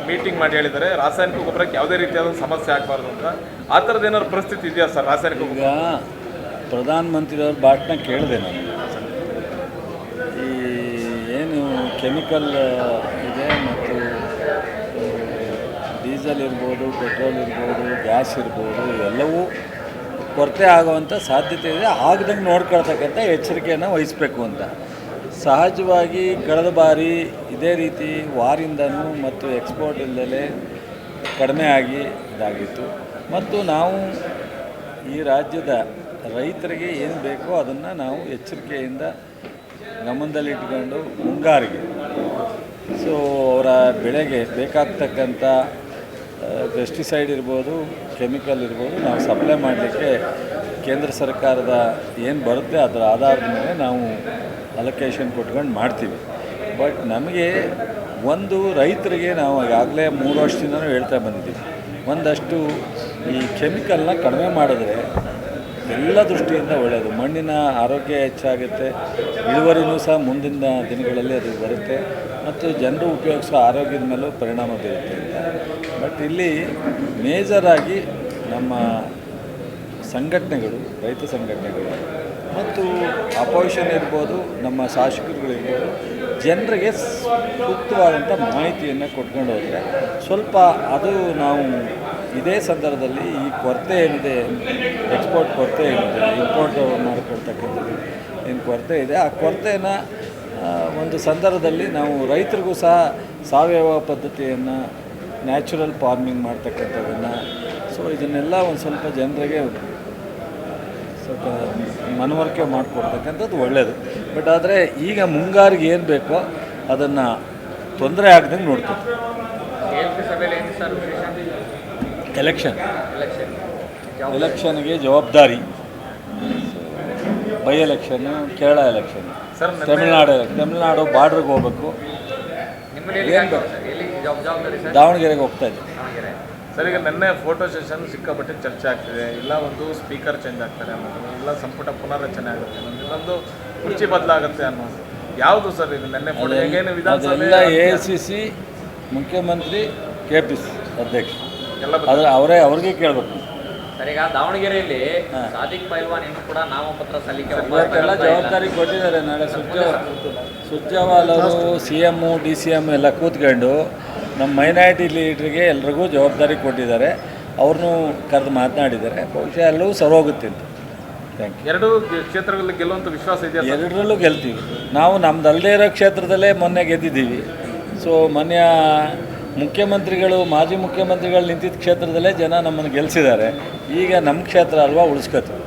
Meeting ಮಾಡಿ ಹೇಳಿದ್ದಾರೆ ರಾಸಾಯನಿಕ ಗೊಬ್ಬರಕ್ಕೆ ಯಾವುದೇ ರೀತಿಯಾದ ಸಮಸ್ಯೆ ಆಗಬಾರ್ದು ಅಂತ. ಆ ಥರದ್ದು ಏನಾದ್ರು ಪರಿಸ್ಥಿತಿ ಇದೆಯಾ ಸರ್? ರಾಸಾಯನಿಕ ಈಗ ಪ್ರಧಾನಮಂತ್ರಿಯವ್ರ ಭಾಷಣ ಕೇಳಿದೆ ನಾನು. ಈ ಏನು ಕೆಮಿಕಲ್ ಇದೆ ಮತ್ತು ಡೀಸೆಲ್ ಇರ್ಬೋದು, ಪೆಟ್ರೋಲ್ ಇರ್ಬೋದು, ಗ್ಯಾಸ್ ಇರ್ಬೋದು, ಇವೆಲ್ಲವೂ ಕೊರತೆ ಆಗುವಂಥ ಸಾಧ್ಯತೆ ಇದೆ. ಆಗದಂಗೆ ನೋಡ್ಕೊಳ್ತಕ್ಕಂಥ ಎಚ್ಚರಿಕೆಯನ್ನು ವಹಿಸಬೇಕು ಅಂತ. ಸಹಜವಾಗಿ ಕಳೆದ ಬಾರಿ ಇದೇ ರೀತಿ ವಾರಿಂದನೂ ಮತ್ತು ಎಕ್ಸ್ಪೋರ್ಟ್ ಇಲ್ಲದೆ ಕಡಿಮೆ ಆಗಿ ಇದಾಗಿತ್ತು. ಮತ್ತು ನಾವು ಈ ರಾಜ್ಯದ ರೈತರಿಗೆ ಏನು ಬೇಕೋ ಅದನ್ನು ನಾವು ಎಚ್ಚರಿಕೆಯಿಂದ ಗಮನದಲ್ಲಿಟ್ಕೊಂಡು ಮುಂಗಾರಿಗೆ ಅವರ ಬೆಳೆಗೆ ಬೇಕಾಗ್ತಕ್ಕಂಥ ಪೆಸ್ಟಿಸೈಡ್ ಇರ್ಬೋದು, ಕೆಮಿಕಲ್ ಇರ್ಬೋದು, ನಾವು ಸಪ್ಲೈ ಮಾಡಲಿಕ್ಕೆ ಕೇಂದ್ರ ಸರ್ಕಾರದ ಏನು ಬರುತ್ತೆ ಅದರ ಆಧಾರದ ಮೇಲೆ ನಾವು ಅಲೊಕೇಶನ್ ಕೊಟ್ಕೊಂಡು ಮಾಡ್ತೀವಿ. ಬಟ್ ನಮಗೆ ರೈತರಿಗೆ ನಾವು ಈಗಾಗಲೇ 3 ವರ್ಷದಿಂದನೂ ಹೇಳ್ತಾ ಬಂದಿದ್ದೀವಿ, ಒಂದಷ್ಟು ಈ ಕೆಮಿಕಲ್ನ ಕಡಿಮೆ ಮಾಡಿದ್ರೆ ಎಲ್ಲ ದೃಷ್ಟಿಯಿಂದ ಒಳ್ಳೆಯದು. ಮಣ್ಣಿನ ಆರೋಗ್ಯ ಹೆಚ್ಚಾಗುತ್ತೆ, ಇಳುವರಿನೂ ಸಹ ಮುಂದಿನ ದಿನಗಳಲ್ಲಿ ಅದು ಬರುತ್ತೆ ಮತ್ತು ಜನರು ಉಪಯೋಗಿಸೋ ಆರೋಗ್ಯದ ಮೇಲೂ ಪರಿಣಾಮ ಬೀರುತ್ತೆ ಅಂತ. ಬಟ್ ಇಲ್ಲಿ ಮೇಜರಾಗಿ ನಮ್ಮ ಸಂಘಟನೆಗಳು, ರೈತ ಸಂಘಟನೆಗಳು ಮತ್ತು ಅಪೋಸಿಷನ್ ಇರ್ಬೋದು, ನಮ್ಮ ಶಾಸಕರುಗಳಿರ್ಬೋದು, ಜನರಿಗೆ ಸೂಕ್ತವಾದಂಥ ಮಾಹಿತಿಯನ್ನು ಕೊಟ್ಕೊಂಡು ಹೋದರೆ ಸ್ವಲ್ಪ ಅದು ನಾವು ಇದೇ ಸಂದರ್ಭದಲ್ಲಿ ಈ ಕೊರತೆ ಏನಿದೆ, ಎಕ್ಸ್ಪೋರ್ಟ್ ಕೊರತೆ ಏನಿದೆ, ಇಂಪೋರ್ಟ್ ಮಾಡಿಕೊಳ್ತಕ್ಕಂಥದ್ದು ಏನು ಕೊರತೆ ಇದೆ, ಆ ಕೊರತೆಯನ್ನು ಒಂದು ಸಂದರ್ಭದಲ್ಲಿ ನಾವು ರೈತರಿಗೂ ಸಹ ಸಾವಯವ ಪದ್ಧತಿಯನ್ನು, ನ್ಯಾಚುರಲ್ ಫಾರ್ಮಿಂಗ್ ಮಾಡ್ತಕ್ಕಂಥದ್ದನ್ನು, ಇದನ್ನೆಲ್ಲ ಒಂದು ಸ್ವಲ್ಪ ಜನರಿಗೆ ಸ್ವಲ್ಪ ಮನವರಿಕೆ ಮಾಡಿಕೊಡ್ತಕ್ಕಂಥದ್ದು ಒಳ್ಳೆಯದು. ಬಟ್ ಆದರೆ ಈಗ ಮುಂಗಾರಿಗೆ ಏನು ಬೇಕೋ ಅದನ್ನು ತೊಂದರೆ ಆಗದಂಗೆ ನೋಡ್ತೀವಿ. ಎಲೆಕ್ಷನ್ಗೆ ಜವಾಬ್ದಾರಿ, by election, Kerala election, Tamil Nadu ಬಾರ್ಡ್ರಿಗೆ ಹೋಗ್ಬೇಕು. ಏನು ದಾವಣಗೆರೆಗೆ ಹೋಗ್ತಾ ಇದ್ದೆ ಸರ್. ಈಗ ನಿನ್ನೆ ಫೋಟೋ ಸೆಷನ್ ಸಿಕ್ಕಾಪಟ್ಟೆ ಚರ್ಚೆ ಆಗ್ತಿದೆ. ಇಲ್ಲ ಒಂದು ಸ್ಪೀಕರ್ ಚೇಂಜ್ ಆಗ್ತಾರೆ ಅನ್ನೋದು, ಇಲ್ಲ ಸಂಪುಟ ಪುನರ್ರಚನೆ ಆಗುತ್ತೆ ಅನ್ನೋದು, ಇನ್ನೊಂದು ಕುರ್ಚಿ ಬದಲಾಗುತ್ತೆ ಅನ್ನೋದು. ಯಾವುದು ಸರ್ ಇದು ನಿನ್ನೆ ಫೋಟೋ? ಹೇಗೇನು ವಿಧಾನಸಭೆ AICC ಮುಖ್ಯಮಂತ್ರಿ, KPC ಅಧ್ಯಕ್ಷ ಎಲ್ಲ ಅವ್ರಿಗೆ ಕೇಳಬೇಕು ಸರ್. ಈಗ ದಾವಣಗೆರೆಯಲ್ಲಿ ಸಾದಿಕ್ ಪೈಲ್ವಾನ್ ಇನ್ನೂ ಕೂಡ ನಾಮಪತ್ರ ಸಲ್ಲಿಕೆ ಇವತ್ತೆಲ್ಲ ಜವಾಬ್ದಾರಿ ಕೊಟ್ಟಿದ್ದಾರೆ. ನಾಳೆ ಸುರ್ಜೇವಾಲ ಅವರು CM, DCM ಎಲ್ಲ ಕೂತ್ಕೊಂಡು ನಮ್ಮ ಮೈನಾರಿಟಿ ಲೀಡ್ರಿಗೆ ಎಲ್ರಿಗೂ ಜವಾಬ್ದಾರಿ ಕೊಟ್ಟಿದ್ದಾರೆ. ಅವ್ರನ್ನೂ ಕರೆದು ಮಾತನಾಡಿದ್ದಾರೆ. ಬಹುಶಃ ಎಲ್ಲವೂ ಸರೋಗುತ್ತೆ ಅಂತ. Thank you. ಎರಡೂ ಕ್ಷೇತ್ರಗಳಲ್ಲಿ ಗೆಲ್ಲುವಂಥ ವಿಶ್ವಾಸ ಇದೆಯಾ? ಎರಡರಲ್ಲೂ ಗೆಲ್ತೀವಿ ನಾವು. ನಮ್ಮದಲ್ಲದೇ ಇರೋ ಕ್ಷೇತ್ರದಲ್ಲೇ ಮೊನ್ನೆ ಗೆದ್ದಿದ್ದೀವಿ. ಮೊನ್ನೆ ಮುಖ್ಯಮಂತ್ರಿಗಳು, ಮಾಜಿ ಮುಖ್ಯಮಂತ್ರಿಗಳು ನಿಂತಿದ್ದ ಕ್ಷೇತ್ರದಲ್ಲೇ ಜನ ನಮ್ಮನ್ನು ಗೆಲ್ಲಿಸಿದ್ದಾರೆ. ಈಗ ನಮ್ಮ ಕ್ಷೇತ್ರ ಅಲ್ವಾ, ಉಳಿಸ್ಕೊತೀವಿ.